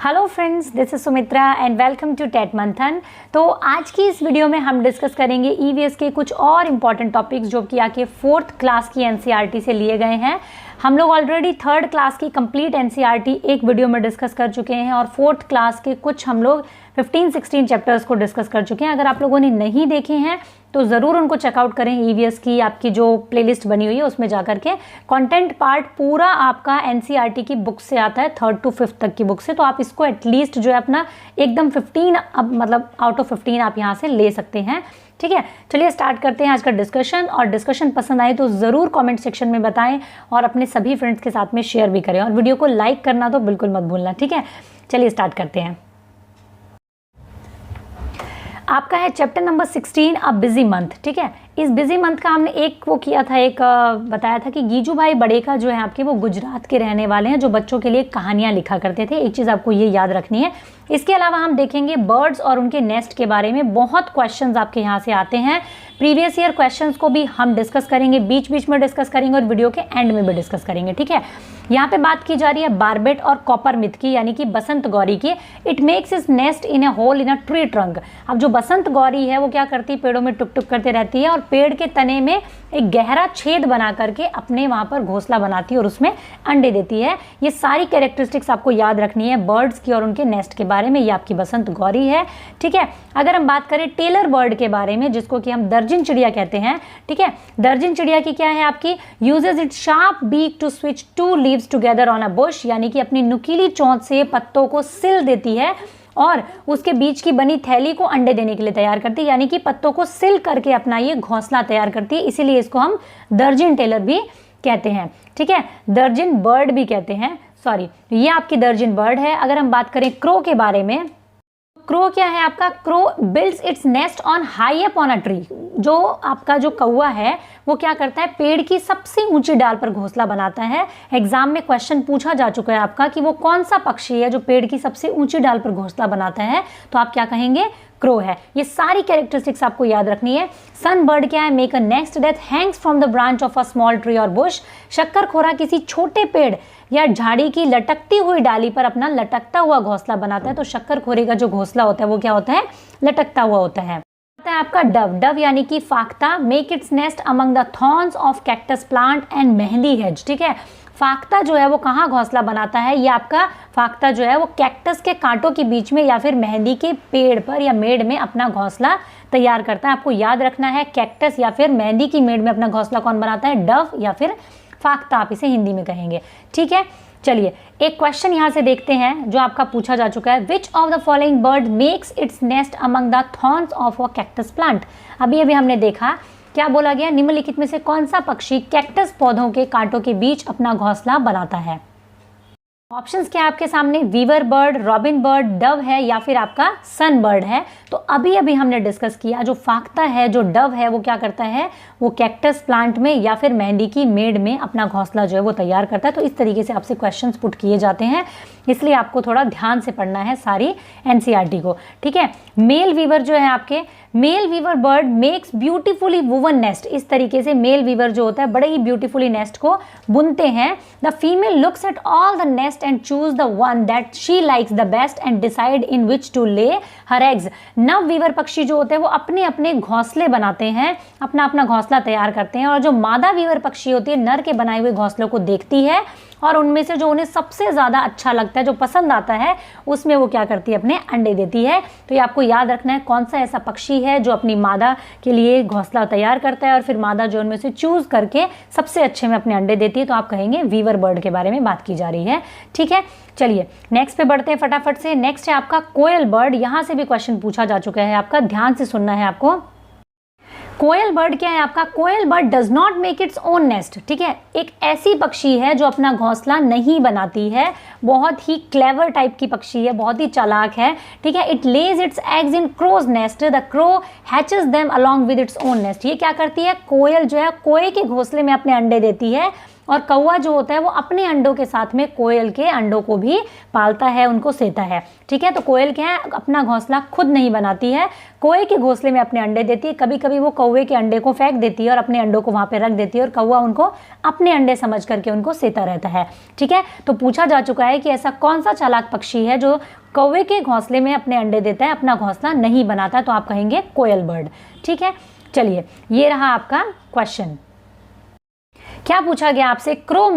Hello friends, this is Sumitra and welcome to TET Manthan. तो आज की इस वीडियो में हम डिस्कस करेंगे ईवीएस के कुछ और इम्पॉर्टेंट टॉपिक्स जो कि आके 4th क्लास की एनसीईआरटी से लिए गए हैं। हम लोग ऑलरेडी 3rd क्लास की कंप्लीट एनसीईआरटी एक वीडियो में डिस्कस कर चुके हैं और 4th क्लास के कुछ हम लोग 15-16 चैप्टर्स को डिस्कस कर चुके हैं। अगर आप लोगों ने नहीं देखे हैं तो ज़रूर उनको चेकआउट करें। ईवीएस की आपकी जो प्लेलिस्ट बनी हुई है उसमें जाकर के कंटेंट पार्ट पूरा आपका एनसीईआरटी की बुक से आता है, 3rd to 5th तक की बुक से। तो आप इसको एटलीस्ट जो है अपना एकदम 15 अब मतलब आउट ऑफ 15 आप यहाँ से ले सकते हैं। ठीक है, चलिए स्टार्ट करते हैं आज का डिस्कशन। और डिस्कशन पसंद आए तो ज़रूर कमेंट सेक्शन में बताएं और अपने सभी फ्रेंड्स के साथ में शेयर भी करें और वीडियो को लाइक करना तो बिल्कुल मत भूलना। ठीक है, चलिए स्टार्ट करते हैं। आपका है chapter number 16 a busy month. ठीक है, इस बिजी मंथ का हमने एक वो किया था, एक बताया था कि गीजू भाई बड़ेका जो है आपके वो गुजरात के रहने वाले हैं जो बच्चों के लिए कहानियां लिखा करते थे। एक चीज़ आपको ये याद रखनी है। इसके अलावा हम देखेंगे बर्ड्स और उनके नेस्ट के बारे में। बहुत क्वेश्चंस आपके यहाँ से आते हैं। प्रीवियस ईयर क्वेश्चंस को भी हम डिस्कस करेंगे, बीच बीच में डिस्कस करेंगे और वीडियो के एंड में भी डिस्कस करेंगे। ठीक है, यहाँ पे बात की जा रही है बार्बेट और कॉपर मिथ की, यानी कि बसंत गौरी की। It makes is nest in a hole in a tree trunk. अब जो बसंत गौरी है वो क्या करती है, पेड़ों में टुक टुक करते रहती है और पेड़ के तने में एक गहरा छेद बना करके अपने वहां पर घोंसला बनाती है और उसमें अंडे देती है। ये सारी कैरेक्टरिस्टिक्स आपको याद रखनी है बर्ड्स की और उनके नेस्ट के बारे में। ये आपकी बसंत गौरी है। ठीक है, अगर हम बात करें टेलर बर्ड के बारे में जिसको कि हम दर्जन चिड़िया कहते हैं। ठीक है, दर्जन चिड़िया की क्या है आपकी, uses it sharp beak to स्विच 2 leaves together on a bush, यानी कि अपनी नुकीली चोंच से पत्तों को सिल देती है और उसके बीच की बनी थैली को अंडे देने के लिए तैयार करती है, यानी कि पत्तों को सिल करके अपना ये घोंसला तैयार करती है। इसीलिए इसको हम दर्जन टेलर भी कहते हैं। ठीक है, दर्जन बर्ड भी कहते हैं। सॉरी, ये आपकी दर्जन बर्ड है। अगर हम बात करें क्रो के बारे में, क्रो क्या है आपका, crow builds its nest on high up on a tree. जो आपका जो कौवा है वो क्या करता है, पेड़ की सबसे ऊंची डाल पर घोंसला बनाता है। एग्जाम में क्वेश्चन पूछा जा चुका है आपका कि वो कौन सा पक्षी है जो पेड़ की सबसे ऊंची डाल पर घोंसला बनाता है, तो आप क्या कहेंगे, क्रो है। ये सारी कैरेक्टरिस्टिक्स आपको याद रखनी है। सन बर्ड क्या है, make a nest that Hanks from the branch of a small tree और बुश। शक्करखोरा किसी छोटे पेड़ या झाड़ी की लटकती हुई डाली पर अपना लटकता हुआ घोंसला बनाता है। तो शक्करखोरे का जो घोंसला होता है वो क्या होता है, लटकता हुआ होता है। आपका डव, डव यानी कि फाख्ता, make its nest among the thorns of cactus plant and mehndi hedge. ठीक है, फाख्ता जो है वो कहाँ घोंसला बनाता है, ये आपका फाख्ता जो है वो कैक्टस के कांटों के बीच में या फिर मेहंदी के पेड़ पर या मेड़ में अपना घोंसला तैयार करता है। आपको याद रखना है कैक्टस या फिर मेहंदी की मेड़ में अपना घोंसला कौन बनाता है, डव या फिर फाख्ता, आप इसे हिंदी में कहेंगे। ठीक है, चलिए एक क्वेश्चन यहाँ से देखते हैं जो आपका पूछा जा चुका है। Which of the following bird makes it's nest among the thorns of a cactus plant. अभी अभी हमने देखा, क्या बोला गया, निम्नलिखित में से कौन सा पक्षी कैक्टस पौधों के कांटों के बीच अपना घोंसला बनाता है। ऑप्शंस क्या आपके सामने, weaver bird, robin bird, dove है या फिर आपका सन बर्ड है। तो अभी अभी हमने डिस्कस किया जो फाख्ता है, जो डव है, वो क्या करता है, वो कैक्टस प्लांट में या फिर मेहंदी की मेड़ में अपना घोंसला जो है वो तैयार करता है। तो इस तरीके से आपसे क्वेश्चंस पुट किए जाते हैं, इसलिए आपको थोड़ा ध्यान से पढ़ना है सारी एनसीईआरटी को। ठीक है, मेल वीवर जो है आपके, male weaver bird makes beautifully woven nest. इस तरीके से मेल वीवर जो होता है बड़े ही ब्यूटीफुली नेस्ट को बुनते हैं। The female looks at all the nest and choose the one that she likes the best and decide in which to lay her eggs. नव वीवर पक्षी जो होते हैं वो अपने अपने घोंसले बनाते हैं, अपना अपना घोंसला तैयार करते हैं और जो मादा वीवर पक्षी होती है नर के बनाए हुए घोंसलों को देखती है और उनमें से जो उन्हें सबसे ज़्यादा अच्छा लगता है, जो पसंद आता है, उसमें वो क्या करती है, अपने अंडे देती है। तो ये आपको याद रखना है कौन सा ऐसा पक्षी है जो अपनी मादा के लिए घोंसला तैयार करता है और फिर मादा जो उनमें से चूज करके सबसे अच्छे में अपने अंडे देती है। तो आप कहेंगे वीवर बर्ड के बारे में बात की जा रही है। ठीक है, चलिए नेक्स्ट पे बढ़ते हैं फटाफट से। नेक्स्ट है आपका कोयल बर्ड। यहाँ से भी क्वेश्चन पूछा जा चुका है आपका, ध्यान से सुनना है आपको। कोयल बर्ड क्या है आपका, koel bird does not make its own nest. ठीक है, एक ऐसी पक्षी है जो अपना घोंसला नहीं बनाती है, बहुत ही क्लेवर टाइप की पक्षी है, बहुत ही चालाक है। ठीक है, it lays its eggs in crow's nest, the crow hatches them along with its own nest. ये क्या करती है, कोयल जो है कोए के घोंसले में अपने अंडे देती है और कौवा जो होता है वो अपने अंडों के साथ में कोयल के अंडों को भी पालता है, उनको सेता है। ठीक है, तो कोयल क्या है, अपना घोंसला खुद नहीं बनाती है, कोए के घोंसले में अपने अंडे देती है। कभी कभी वो कौवे के अंडे को फेंक देती है और अपने अंडों को वहां पे रख देती है और कौवा उनको अपने अंडे समझ करके उनको सेता रहता है। ठीक है, तो पूछा जा चुका है कि ऐसा कौन सा चालाक पक्षी है जो कौवे के घोंसले में अपने अंडे देता है, अपना घोंसला नहीं बनाता, तो आप कहेंगे कोयल बर्ड। ठीक है, चलिए ये रहा आपका क्वेश्चन। क्या पूछा गया आपसे, crow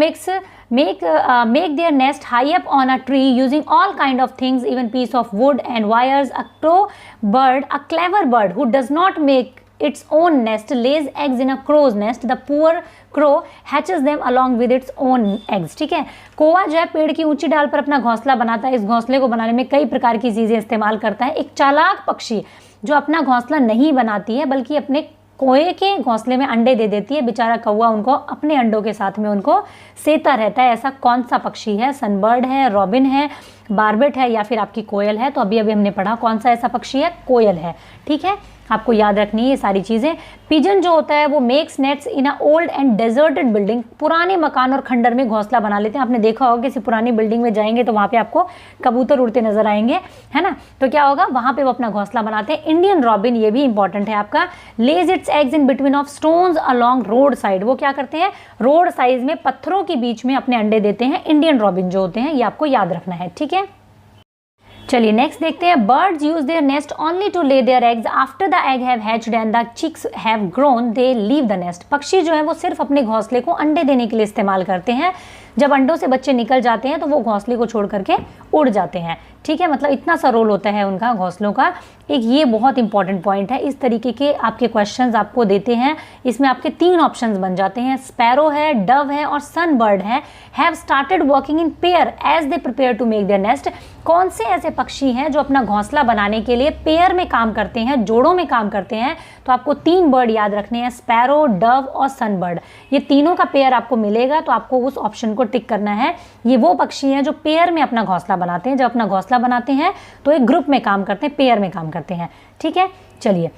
make their nest high up on a tree using all kind of things, even piece of wood and wires. A crow bird, a clever bird who does not make its own nest, lays eggs in a crow's nest. The poor crow hatches them along with its own eggs. ठीक है, कौवा जो है पेड़ की ऊंची डाल पर अपना घोंसला बनाता है, इस घोंसले को बनाने में कई प्रकार की चीजें इस्तेमाल करता है। एक चालाक पक्षी जो अपना घोंसला नहीं बनाती है बल्कि अपने कोए के घोंसले में अंडे दे देती है, बेचारा कौवा उनको अपने अंडों के साथ में उनको सेता रहता है। ऐसा कौन सा पक्षी है, सनबर्ड है, रॉबिन है, बार्बेट है या फिर आपकी कोयल है? तो अभी अभी हमने पढ़ा कौन सा ऐसा पक्षी है, कोयल है। ठीक है, आपको याद रखनी है ये सारी चीज़ें। पिजन जो होता है वो makes nets in a old and deserted building, पुराने मकान और खंडर में घोंसला बना लेते हैं। आपने देखा होगा किसी पुरानी बिल्डिंग में जाएंगे तो वहाँ पे आपको कबूतर उड़ते नजर आएंगे, है ना, तो क्या होगा, वहाँ पे वो अपना घोंसला बनाते हैं। इंडियन रॉबिन, ये भी इंपॉर्टेंट है आपका, लेज its eggs in between of stones along road side, वो क्या करते हैं, रोड साइड में पत्थरों के बीच में अपने अंडे देते हैं। इंडियन रॉबिन जो होते हैं ये आपको याद रखना है। ठीक है, चलिए नेक्स्ट देखते हैं। Birds use their nest only to lay their eggs after the egg have hatched and the chicks have grown they leave the nest. पक्षी जो है वो सिर्फ अपने घोंसले को अंडे देने के लिए इस्तेमाल करते हैं, जब अंडों से बच्चे निकल जाते हैं तो वो घोंसले को छोड़ करके उड़ जाते हैं। ठीक है, मतलब इतना सा रोल होता है उनका घोंसलों का। एक ये बहुत इंपॉर्टेंट पॉइंट है, इस तरीके के आपके क्वेश्चंस आपको देते हैं, इसमें आपके 3 ऑप्शंस बन जाते हैं, स्पैरो है, डव है और सनबर्ड है। Have started working in pair as they prepare to make their nest. कौन से ऐसे पक्षी हैं जो अपना घोंसला बनाने के लिए पेयर में काम करते हैं, जोड़ों में काम करते हैं? तो आपको 3 बर्ड याद रखने हैं, स्पैरो, डव और सनबर्ड। ये तीनों का पेयर आपको मिलेगा तो आपको उस ऑप्शन को टिक करना है। ये वो पक्षी हैं जो पेयर में अपना घोंसला बनाते हैं, जब अपना घोंसला बनाते हैं तो एक ग्रुप में काम करते हैं, पेयर में काम करते हैं। ठीक है, चलिए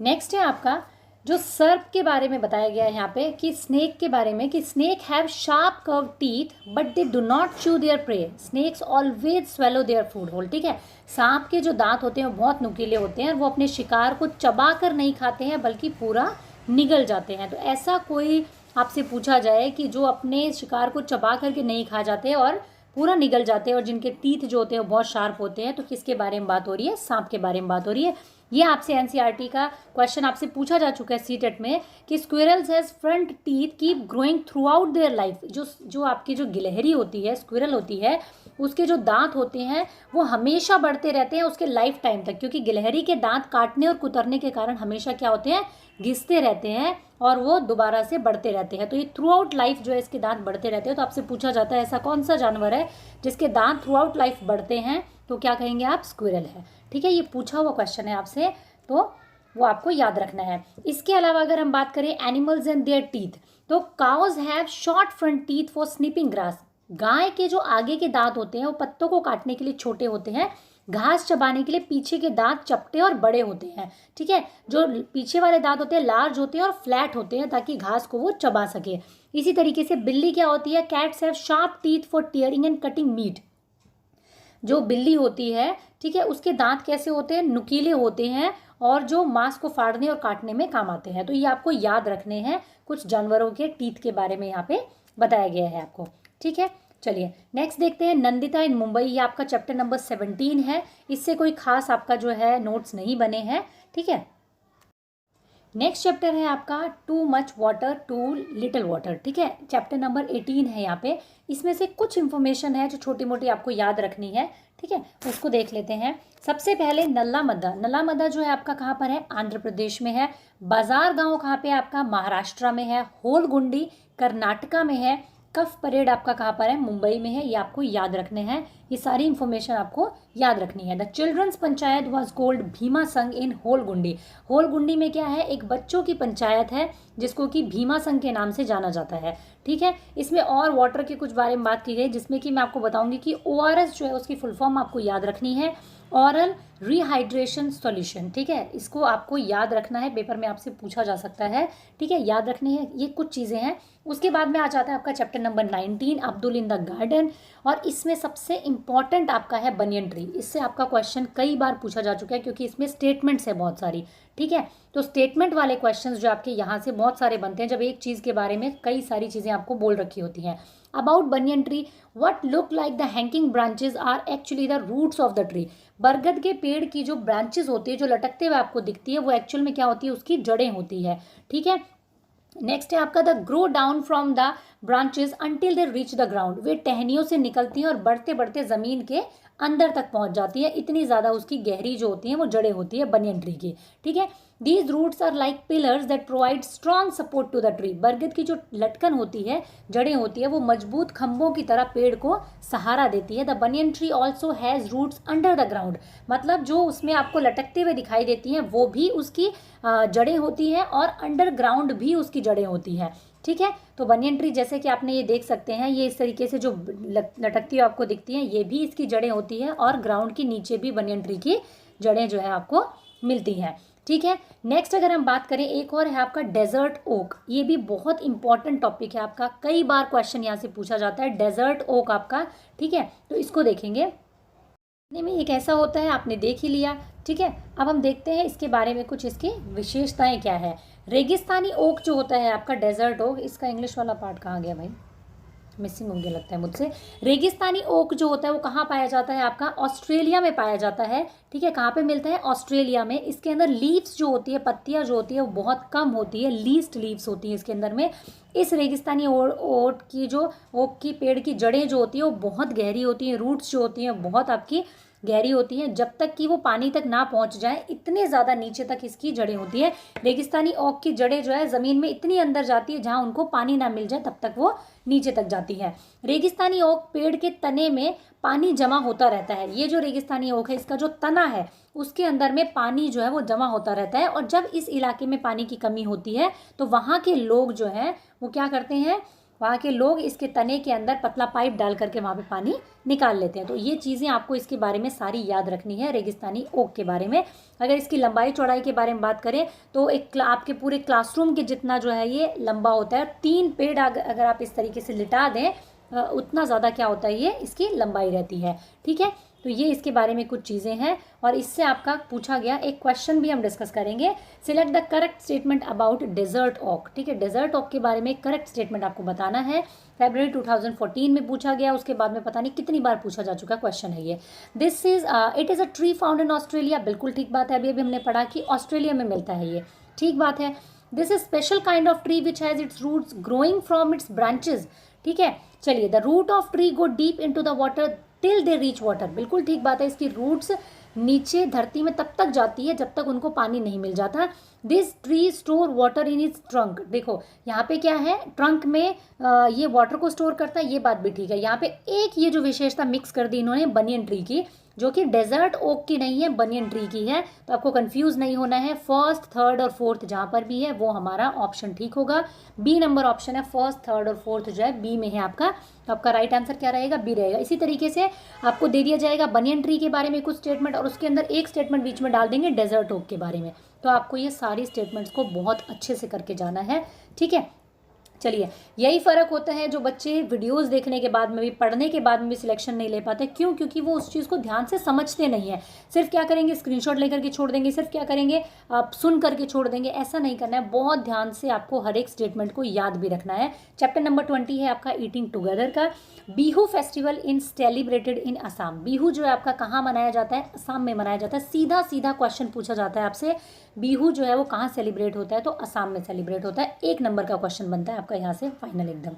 नेक्स्ट है आपका जो सर्प के बारे में बताया गया है यहाँ पे, कि स्नेक के बारे में, कि snake have sharp curve teeth but they do not chew their prey, snakes always swallow their food whole. ठीक है, सांप के जो दांत होते हैं वो बहुत नुकीले होते हैं, वो अपने शिकार को चबा कर नहीं खाते हैं बल्कि पूरा निगल जाते हैं। तो ऐसा कोई आपसे पूछा जाए कि जो अपने शिकार को चबा करके नहीं खा जाते और पूरा निगल जाते हैं और जिनके टीथ जो होते हैं वो बहुत शार्प होते हैं, तो किसके बारे में बात हो रही है, सांप के बारे में बात हो रही है। ये आपसे एनसीईआरटी का क्वेश्चन आपसे पूछा जा चुका है सीटेट में, कि squirrels has front teeth keep growing through out their life. जो आपकी जो गिलहरी होती है, स्क्विरल होती है, उसके जो दांत होते हैं वो हमेशा बढ़ते रहते हैं उसके लाइफ टाइम तक, क्योंकि गिलहरी के दांत काटने और कुतरने के कारण हमेशा क्या होते हैं, घिसते रहते हैं और वो दोबारा से बढ़ते रहते हैं। तो ये थ्रू आउट लाइफ जो है इसके दांत बढ़ते रहते हैं। तो आपसे पूछा जाता है ऐसा कौन सा जानवर है जिसके दांत थ्रू आउट लाइफ बढ़ते हैं, तो क्या कहेंगे आप, स्क्विरल है। ठीक है, ये पूछा हुआ क्वेश्चन है आपसे, तो वो आपको याद रखना है। इसके अलावा अगर हम बात करें एनिमल्स एंड देयर टीथ, तो cows have short front teeth for snipping grass. गाय के जो आगे के दांत होते हैं वो पत्तों को काटने के लिए छोटे होते हैं, घास चबाने के लिए पीछे के दांत चपटे और बड़े होते हैं। ठीक है, जो पीछे वाले दांत होते हैं लार्ज होते हैं और फ्लैट होते हैं ताकि घास को वो चबा सके। इसी तरीके से बिल्ली क्या होती है, cats have sharp teeth for tearing and cutting meat. जो बिल्ली होती है, ठीक है, उसके दांत कैसे होते हैं, नुकीले होते हैं और जो मांस को फाड़ने और काटने में काम आते हैं। तो ये आपको याद रखने हैं, कुछ जानवरों के टीथ के बारे में यहाँ पे बताया गया है आपको। ठीक है, चलिए नेक्स्ट देखते हैं, नंदिता इन मुंबई। ये आपका चैप्टर नंबर 17 है, इससे कोई खास आपका जो है नोट्स नहीं बने हैं। ठीक है, नेक्स्ट चैप्टर है आपका too much water too little water. ठीक है, चैप्टर नंबर 18 है यहाँ पे। इसमें से कुछ इंफॉर्मेशन है जो छोटी मोटी आपको याद रखनी है। ठीक है, उसको देख लेते हैं। सबसे पहले नल्ला मद्दा। नल्ला मद्दा जो है आपका कहाँ पर है, आंध्र प्रदेश में है। बाजार गांव कहाँ पे आपका, महाराष्ट्र में है। होलगुंडी कर्नाटका में है। कफ परेड आपका कहाँ पर है, मुंबई में है। ये आपको याद रखने हैं, ये सारी इंफॉर्मेशन आपको याद रखनी है। The children's panchayat was called Bhima Sangha in होलगुंडी। होलगुंडी में क्या है, एक बच्चों की पंचायत है जिसको कि भीमा संघ के नाम से जाना जाता है। ठीक है। इसमें और वाटर के कुछ बारे में बात की गई, जिसमें कि मैं आपको बताऊंगी कि ORS जो है उसकी फुल फॉर्म आपको याद रखनी है, ऑरल रिहाइड्रेशन सॉल्यूशन, ठीक है। इसको आपको याद रखना है, पेपर में आपसे पूछा जा सकता है, ठीक है, याद रखनी है, ये कुछ चीज़ें हैं। उसके बाद में आ जाता है आपका chapter number 19 Abdul in the garden, और इसमें सबसे इंपॉर्टेंट आपका है बनियन ट्री। इससे आपका क्वेश्चन कई बार पूछा जा चुका है, क्योंकि इसमें स्टेटमेंट्स है बहुत सारी, ठीक है। तो स्टेटमेंट वाले क्वेश्चंस जो आपके यहाँ से बहुत सारे बनते हैं, जब एक चीज़ के बारे में कई सारी चीज़ें आपको बोल रखी होती हैं। About banyan tree, what look like the hanging branches are actually the roots of the tree. बरगद के पेड़ की जो ब्रांचेस होती है, जो लटकते हुए आपको दिखती है, वो एक्चुअल में क्या होती है, उसकी जड़ें होती है, ठीक है। नेक्स्ट है आपका the grow down from the branches until they reach the ground. वे टहनियों से निकलती हैं और बढ़ते बढ़ते जमीन के अंदर तक पहुंच जाती है, इतनी ज़्यादा उसकी गहरी जो होती है वो जड़ें होती है बनियन ट्री की, ठीक है। These roots are like pillars that provide strong support to the tree. बरगद की जो लटकन होती है, जड़ें होती है, वो मजबूत खंभों की तरह पेड़ को सहारा देती है। The banyan tree also has roots under the ground, मतलब जो उसमें आपको लटकते हुए दिखाई देती हैं वो भी उसकी जड़ें होती हैं, और अंडरग्राउंड भी उसकी जड़ें होती हैं, ठीक है। तो बनियन ट्री जैसे कि आपने ये देख सकते हैं, ये इस तरीके से जो लटकती हुई आपको दिखती हैं, ये भी इसकी जड़ें होती हैं, और ग्राउंड के नीचे भी बनियन ट्री की जड़ें जो है आपको मिलती हैं, ठीक है। नेक्स्ट अगर हम बात करें, एक और है आपका डेजर्ट ओक। ये भी बहुत इंपॉर्टेंट टॉपिक है आपका, कई बार क्वेश्चन यहाँ से पूछा जाता है, डेजर्ट ओक आपका, ठीक है। तो इसको देखेंगे, में एक ऐसा होता है, आपने देख ही लिया, ठीक है। अब हम देखते हैं इसके बारे में कुछ इसकी विशेषताएं क्या है। रेगिस्तानी ओक जो होता है आपका, डेजर्ट ओक, इसका इंग्लिश वाला पार्ट कहाँ गया भाई, मिसिंग हो गया लगता है मुझसे। रेगिस्तानी ओक जो होता है वो कहाँ पाया जाता है आपका, ऑस्ट्रेलिया में पाया जाता है, ठीक है। कहाँ पे मिलता है, ऑस्ट्रेलिया में। इसके अंदर लीव्स जो होती है, पत्तियाँ जो होती है वो बहुत कम होती है, लीस्ट लीव्स होती है इसके अंदर में। इस रेगिस्तानी ओक की जो ओक की पेड़ की जड़ें जो होती है वो बहुत गहरी होती हैं, रूट्स जो होती हैं बहुत आपकी गहरी होती हैं, जब तक कि वो पानी तक ना पहुंच जाए, इतने ज़्यादा नीचे तक इसकी जड़ें होती है। रेगिस्तानी ओक की जड़ें जो है ज़मीन में इतनी अंदर जाती है, जहां उनको पानी ना मिल जाए तब तक वो नीचे तक जाती है। रेगिस्तानी ओक पेड़ के तने में पानी जमा होता रहता है। ये जो रेगिस्तानी ओक है, इसका जो तना है उसके अंदर में पानी जो है वो जमा होता रहता है, और जब इस इलाके में पानी की कमी होती है तो वहाँ के लोग जो हैं वो क्या करते हैं, वहाँ के लोग इसके तने के अंदर पतला पाइप डाल करके वहाँ पे पानी निकाल लेते हैं। तो ये चीज़ें आपको इसके बारे में सारी याद रखनी है रेगिस्तानी ओक के बारे में। अगर इसकी लंबाई चौड़ाई के बारे में बात करें तो एक आपके पूरे क्लासरूम के जितना जो है ये लंबा होता है। 3 पेड़ अगर आप इस तरीके से लिटा दें, उतना ज़्यादा क्या होता है, ये इसकी लंबाई रहती है, ठीक है। तो ये इसके बारे में कुछ चीज़ें हैं, और इससे आपका पूछा गया एक क्वेश्चन भी हम डिस्कस करेंगे। Select the correct statement about desert oak, ठीक है। डेजर्ट ओक के बारे में करेक्ट स्टेटमेंट आपको बताना है। फरवरी 2014 में पूछा गया, उसके बाद में पता नहीं कितनी बार पूछा जा चुका क्वेश्चन है ये। This is it is a tree found in Australia, बिल्कुल ठीक बात है, अभी अभी हमने पढ़ा कि ऑस्ट्रेलिया में मिलता है ये, ठीक बात है। This is special kind of tree which has its roots growing from its branches, ठीक है। चलिए, the root of tree go deep into the water till they reach water, बिल्कुल ठीक बात है, इसकी रूट्स नीचे धरती में तब तक जाती है जब तक उनको पानी नहीं मिल जाता। This tree store water in its trunk, देखो यहाँ पे क्या है, ट्रंक में ये वाटर को स्टोर करता है, ये बात भी ठीक है। यहाँ पे एक ये जो विशेषता मिक्स कर दी इन्होंने बनियन ट्री की, जो कि डेजर्ट ओक की नहीं है, बनियन ट्री की है। तो आपको कंफ्यूज नहीं होना है, फर्स्ट, थर्ड और फोर्थ जहाँ पर भी है वो हमारा ऑप्शन ठीक होगा। बी नंबर ऑप्शन है, फर्स्ट, थर्ड और फोर्थ जो है बी में है आपका, तो आपका राइट आंसर क्या रहेगा, बी रहेगा। इसी तरीके से आपको दे दिया जाएगा बनियन ट्री के बारे में कुछ स्टेटमेंट, और उसके अंदर एक स्टेटमेंट बीच में डाल देंगे डेजर्ट ओक के बारे में। तो आपको ये सारी स्टेटमेंट्स को बहुत अच्छे से करके जाना है, ठीक है। चलिए, यही फ़र्क होता है जो बच्चे वीडियोस देखने के बाद में भी, पढ़ने के बाद में भी सिलेक्शन नहीं ले पाते। क्यों? क्योंकि वो उस चीज़ को ध्यान से समझते नहीं है। सिर्फ क्या करेंगे, स्क्रीनशॉट लेकर के छोड़ देंगे, सिर्फ क्या करेंगे, आप सुन करके छोड़ देंगे। ऐसा नहीं करना है, बहुत ध्यान से आपको हर एक स्टेटमेंट को याद भी रखना है। चैप्टर नंबर 20 है आपका ईटिंग टुगेदर का। Bihu festival in celebrated in Assam, Bihu जो है आपका कहाँ मनाया जाता है, असम में मनाया जाता है। सीधा सीधा क्वेश्चन पूछा जाता है आपसे, बिहू जो है वो कहाँ सेलिब्रेट होता है, तो असम में सेलिब्रेट होता है। 1 नंबर का क्वेश्चन बनता है आपका यहाँ से फाइनल एकदम।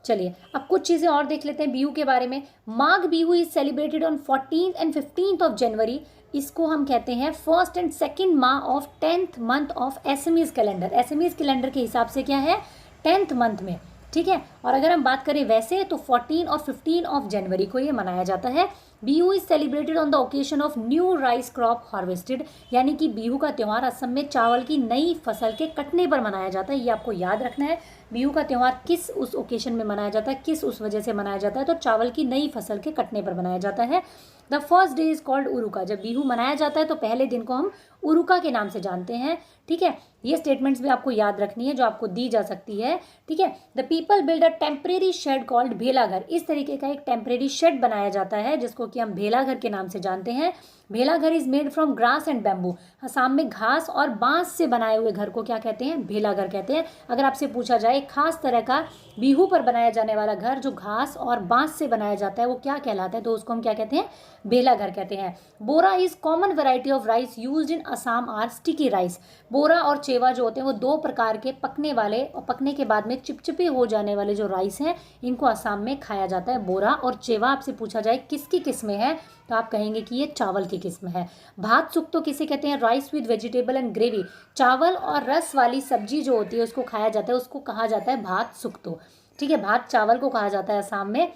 चलिए, अब कुछ चीज़ें और देख लेते हैं बिहू के बारे में। Magh Bihu is celebrated on 14th and 15th of January. इसको हम कहते हैं फर्स्ट एंड सेकेंड माह of 10th month of Assamese calendar. Assamese calendar के हिसाब से क्या है, 10th मंथ में, ठीक है। और अगर हम बात करें वैसे तो 14 और 15 ऑफ जनवरी को ये मनाया जाता है। Bihu is celebrated on the occasion of new rice crop harvested, यानी कि बिहू का त्यौहार असम में चावल की नई फसल के कटने पर मनाया जाता है। ये आपको याद रखना है। बिहू का त्यौहार किस उस ओकेशन में मनाया जाता है, किस उस वजह से मनाया जाता है, तो चावल की नई फसल के कटने पर मनाया जाता है। The first day is called Uruka, जब बिहू मनाया जाता है तो पहले दिन को हम उरुका के नाम से जानते हैं। ठीक है, ये स्टेटमेंट्स भी आपको याद रखनी है जो आपको दी जा सकती है। ठीक है, the people build a temporary shed called Bhela Ghar, इस तरीके का एक टेम्परेरी शेड बनाया जाता है जिसको कि हम भेला घर के नाम से जानते हैं। भेला घर is made from grass and bamboo, Assam में घास और बांस से बनाए हुए घर को क्या कहते हैं, भेला घर कहते हैं। अगर आपसे पूछा जाए एक खास तरह का बिहू पर बनाया जाने वाला घर जो घास और बांस से बनाया जाता है वो क्या कहलाता है, तो उसको हम क्या कहते हैं, भेला घर कहते हैं। Bora is common variety of rice used in Assam or sticky rice, bora और चेवा जो होते हैं वो दो प्रकार के पकने वाले और पकने के बाद में चिपचिपे हो जाने वाले जो राइस हैं इनको असम में खाया जाता है। बोरा और चेवा आपसे पूछा जाए किसकी किस्में है तो आप कहेंगे कि ये चावल की किस्म है। भात सुख तो किसे कहते हैं, rice with vegetable and gravy, चावल और रस वाली सब्जी जो होती है उसको खाया जाता है, उसको कहा जाता है भात सुख तो। ठीक है, भात चावल को कहा जाता है असम में।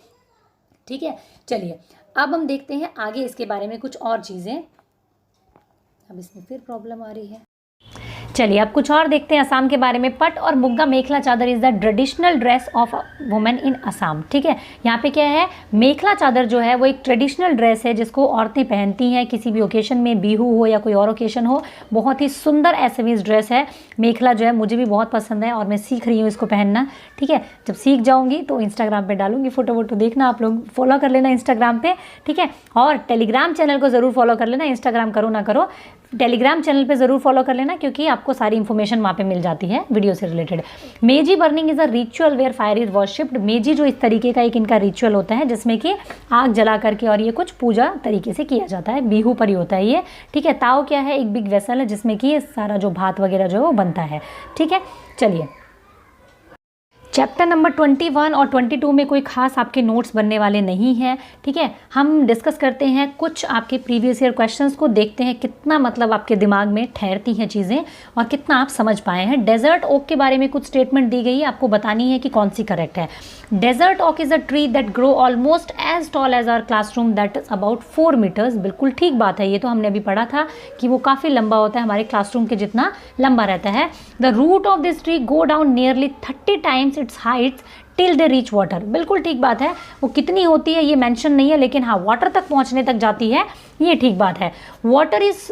ठीक है, चलिए अब हम देखते हैं आगे इसके बारे में कुछ और चीज़ें। अब इसमें फिर प्रॉब्लम आ रही है। चलिए अब कुछ और देखते हैं असम के बारे में। पट और मुग्गा मेखला चादर is the traditional dress of women in Assam. ठीक है, यहाँ पे क्या है, मेखला चादर जो है वो एक ट्रेडिशनल ड्रेस है जिसको औरतें पहनती हैं किसी भी ओकेशन में, बिहू हो या कोई और ओकेशन हो। बहुत ही सुंदर एसएमईज ड्रेस है मेखला जो है, मुझे भी बहुत पसंद है और मैं सीख रही हूँ इसको पहनना। ठीक है, जब सीख जाऊँगी तो इंस्टाग्राम पर डालूंगी फोटो वोटो, देखना आप लोग, फॉलो कर लेना इंस्टाग्राम पे। ठीक है, और टेलीग्राम चैनल को ज़रूर फॉलो कर लेना, इंस्टाग्राम करो ना करो, टेलीग्राम चैनल पे ज़रूर फॉलो कर लेना क्योंकि आपको सारी इन्फॉर्मेशन वहाँ पे मिल जाती है वीडियो से related. Meji burning is a ritual where fire is worshipped, Meji जो इस तरीके का एक इनका रिचुअल होता है जिसमें कि आग जला करके और ये कुछ पूजा तरीके से किया जाता है, बिहू पर ही होता है ये। ठीक है, ताव क्या है, एक बिग वेसल है जिसमें कि ये सारा जो भात वगैरह जो है वो बनता है। ठीक है, चलिए चैप्टर नंबर 21 और 22 में कोई खास आपके नोट्स बनने वाले नहीं हैं। ठीक है, हम डिस्कस करते हैं कुछ आपके प्रीवियस ईयर क्वेश्चंस को, देखते हैं कितना मतलब आपके दिमाग में ठहरती हैं चीज़ें और कितना आप समझ पाए हैं। डेजर्ट ओक के बारे में कुछ स्टेटमेंट दी गई है, आपको बतानी है कि कौन सी करेक्ट है। Desert oak is a tree that grow almost as tall as our classroom that is about 4 metres. बिल्कुल ठीक बात है, ये तो हमने अभी पढ़ा था कि वो काफ़ी लंबा होता है, हमारे क्लासरूम के जितना लंबा रहता है। The root of this tree go down nearly 30 times its heights till they reach water. बिल्कुल ठीक बात है, वो कितनी होती है ये मेंशन नहीं है, लेकिन हाँ वाटर तक पहुंचने तक जाती है, ये ठीक बात है। Water is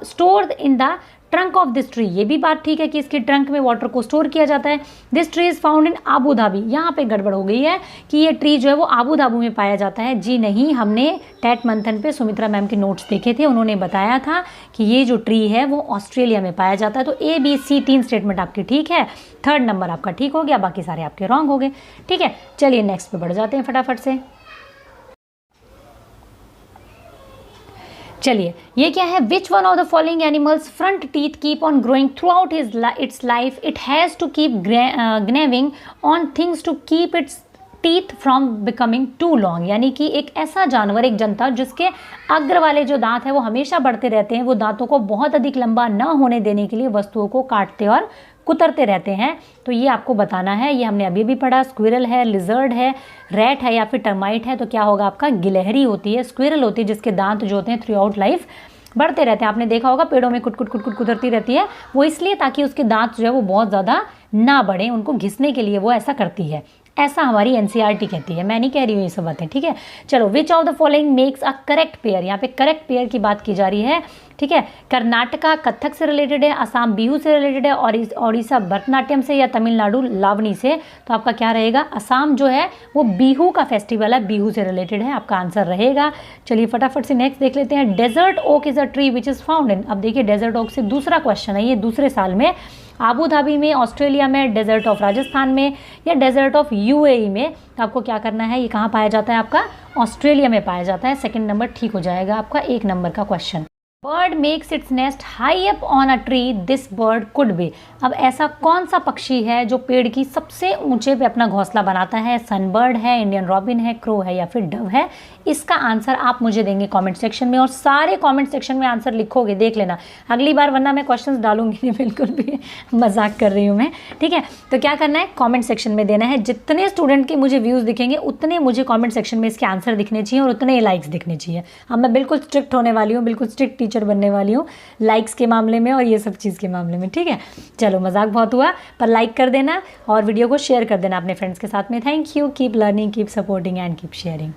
stored in the trunk of this tree, ये भी बात ठीक है कि इसके ट्रंक में वाटर को स्टोर किया जाता है। This tree is found in Abu Dhabi, यहाँ पे गड़बड़ हो गई है कि ये ट्री जो है वो आबू धाबी में पाया जाता है। जी नहीं, हमने टेट मंथन पे सुमित्रा मैम के नोट्स देखे थे, उन्होंने बताया था कि ये जो ट्री है वो ऑस्ट्रेलिया में पाया जाता है। तो ए बी सी 3 स्टेटमेंट आपकी ठीक है, 3rd नंबर आपका ठीक हो गया, बाकी सारे आपके रॉन्ग हो गए। ठीक है, चलिए नेक्स्ट पे बढ़ जाते हैं फटाफट से। चलिए ये क्या है, which one of the following animals front teeth keep on growing throughout its life, it has to keep gnawing on things to keep its teeth from becoming too long. यानी कि एक ऐसा जानवर, एक जनता जिसके अग्र वाले जो दांत हैं वो हमेशा बढ़ते रहते हैं, वो दांतों को बहुत अधिक लंबा न होने देने के लिए वस्तुओं को काटते और कुतरते रहते हैं। तो ये आपको बताना है, ये हमने अभी भी पढ़ा। स्क्विरल है, लिजर्ड है, रैट है या फिर टर्माइट है, तो क्या होगा आपका, गिलहरी होती है। स्क्विरल होती है जिसके दांत जो होते हैं थ्रू आउट लाइफ बढ़ते रहते हैं। आपने देखा होगा पेड़ों में कुट कुट कुट कुट कुतरती रहती है, वो इसलिए ताकि उसके दांत जो है वो बहुत ज़्यादा ना बढ़े, उनको घिसने के लिए वो ऐसा करती है। ऐसा हमारी एनसीईआरटी कहती है, मैं नहीं कह रही हूँ ये सब बातें। ठीक है, चलो which of the following makes a correct pair, यहाँ पे करेक्ट पेयर की बात की जा रही है। ठीक है, कर्नाटका कथक से रिलेटेड है, असम बिहू से रिलेटेड है, और ओडिशा भरतनाट्यम से, या तमिलनाडु लावनी से। तो आपका क्या रहेगा, असम जो है वो बिहू का फेस्टिवल है, बिहू से रिलेटेड है, आपका आंसर रहेगा। चलिए फटाफट से नेक्स्ट देख लेते हैं। Desert oak is a tree which is found in, अब देखिए डेजर्ट ओक से दूसरा क्वेश्चन है ये, दूसरे साल में आबू धाबी में, ऑस्ट्रेलिया में, डेजर्ट ऑफ राजस्थान में या डेजर्ट ऑफ यूएई में। तो आपको क्या करना है, ये कहाँ पाया जाता है, आपका ऑस्ट्रेलिया में पाया जाता है। 2nd नंबर ठीक हो जाएगा आपका, 1 नंबर का question. Bird makes its nest high up on a tree, this bird could be. अब ऐसा कौन सा पक्षी है जो पेड़ की सबसे ऊंचे पे अपना घोंसला बनाता है? सनबर्ड है, इंडियन रॉबिन है, क्रो है या फिर डव है? इसका आंसर आप मुझे देंगे कमेंट सेक्शन में, और सारे कमेंट सेक्शन में आंसर लिखोगे, देख लेना अगली बार, वरना मैं क्वेश्चंस डालूंगी नहीं, बिल्कुल भी मजाक कर रही हूँ मैं। ठीक है, तो क्या करना है, कमेंट सेक्शन में देना है। जितने स्टूडेंट के मुझे व्यूज़ दिखेंगे उतने मुझे कमेंट सेक्शन में इसके आंसर दिखने चाहिए और उतने लाइक्स दिखने चाहिए। अब मैं बिल्कुल स्ट्रिक्ट होने वाली हूँ, बिल्कुल स्ट्रिक्ट टीचर टीचर बनने वाली हूँ, लाइक्स के मामले में और ये सब चीज़ के मामले में, ठीक है। चलो मजाक बहुत हुआ, पर लाइक कर देना और वीडियो को शेयर कर देना अपने फ्रेंड्स के साथ में। Thank you, keep learning, keep supporting and keep sharing.